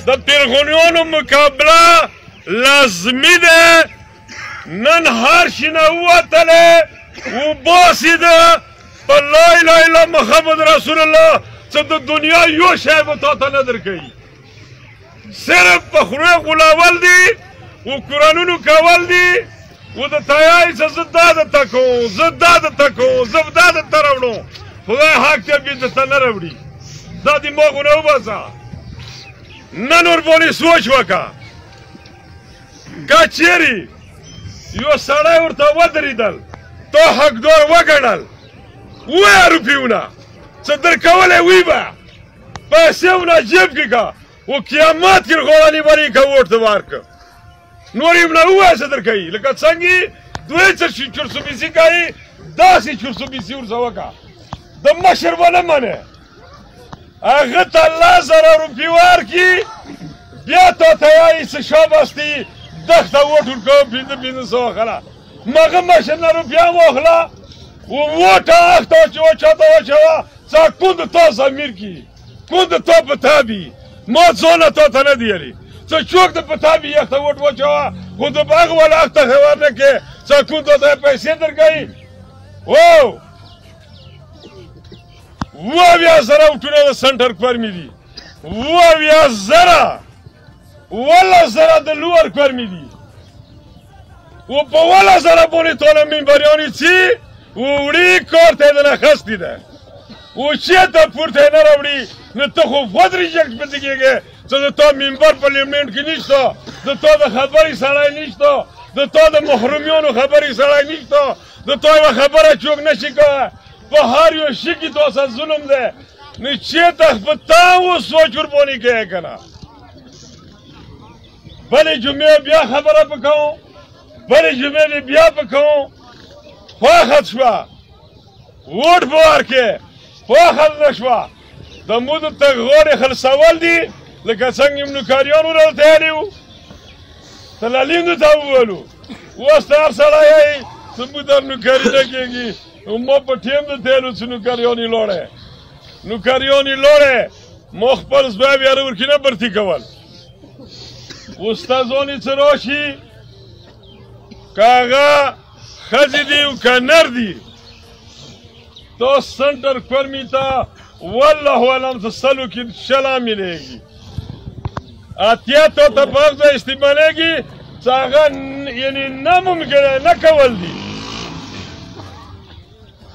د پیرغونیانو مقابله لازمي ده. نن هر شي نه ووتلی وباسي ده په لا اله الا محمد رسول الله څه د دنیا یو شی به تا ته نه درکوي. صرف په خولې غولول دي و قرآنونو کول دي و د تیاری څه زه دا درته کوم، زه دا درته کوم، زه دا درته راوړم. خدای حق ته بې درته نه راوړي. دا دماغونه وباسه. نن ورباندې سوچ وکړه. که چیرې یو سړی ورته ودرېدل تا حقدار وګڼل 2 روپیونه څه درکولی وي به پیسې ونه جیب کې که و قیامت کې غوړنې برې که ووټ ته ورکړه نور یې نه ووایه څه درکوي. لکه څنګه دوی څه چورسوبیسي کوي داسې چورسوبیسي ورسه وکړه. د مشر به نه منې هغه ته 10,000 روپۍ ورکړي بیا تا ته وایي څه شاباس دی دښته ووټ ورکوم 500 خله مغه مشر نه روپۍ هم واخله و ووټ هغه ته چې وچاته واچوه څه کود تا ضمیر کي کود تا په تا بي ما ځونه تا ته نه دی ویلي څه څوک د په تا بي یخته ووټ واچوه خو د هغه والا حق ته خبر نه کې څه کود ته پیسې درکوي. او 20,000 وټونه د سنټر کورمې دي 20,000 10,000 د لوړ کورمې دي و په 10,000 باندې ټوله منبریانې څي وړي کار ته یې د نخستې ده و چېرته پورته یې نه راوړي نو ته خو خود ریجکټ پسې کېږې څه د تا منبر پارلیمنټ کې نشته د تا د خبرې سړی نشته د تا د محرومیانو خبرې سړی نشته د تا یوه خبره څوک نشي کوی په هر یو شي کې تا سره ظلم دی نو چېرته په تا اوس سوچ ورباندې کوې که نه. بلې جمعې بیا خبره په کوم بلې جمعې بیا په کوم خوښه شوه ووټ به ورکړې خوښه نه شوه د مو د تګ غاړې خلصول دي لکه څنګه یې نوکریان ورته تیارې وو تلالیم ته وویلو اوس ته هر سړی یې څه مو در نوکري نه کېږي ما په ټیم د تیلو څه نوکریان یې لوړی نوکریان یې لوړی ما خپل زوی بیا ورکې نه برتي کول استادان یې څه راشي که هغه ښځې دي او که نر دي تا سنټر کورمې ته والله علم څه 100 کې 60 میلیږي 80 تا ته په هغه ځای استعمالېږي چې هغه یعنې ناممکنه نه کول دي.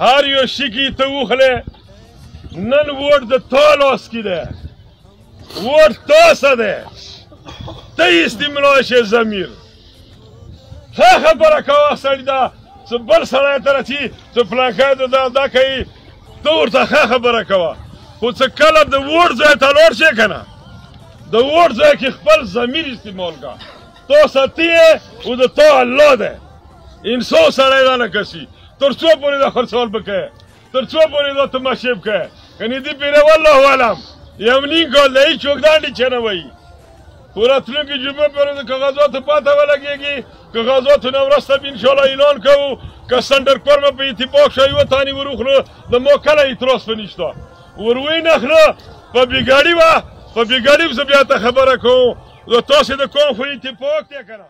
هر یو شي کې ته وخلې نن ووټ د تا لاس کې دی ووټ تا څه دی ته یې استعمالولی شې ضمیر ښه خبره کوه سړي ده څه بل سړی ته رسي څه فلانکی ته دا کوي ته ورته ښه خبره کوه خو څه کله د ووټ ځای ته لاړ شې که نه د ووټ ځای کې خپل ضمیر استعمال کړه تا ساتي یې او د تا الله دی انسان سړی دا نه کسي تر څو پورې دا خرڅول به کوې تر څو پورې دا تماشې به کوې که نه دې پیرې والله علم یو نیم کال دی هېڅوک دانډې چې نه وایي خو راتلونکي جمعې پورې د کاغذاتو پاته ولګېږي کاغذاتو نه وروسته به انشاءالله اعلان کوو که سنټر کورمه په اتفاق شوي یوه تانې ور وخورو د ما کله اعتراض په نشته ور وینخله په بېګاړي به په بېګاړي زه بیا ته خبره کوم د تاسې د کوم خو اتفاق دی که نه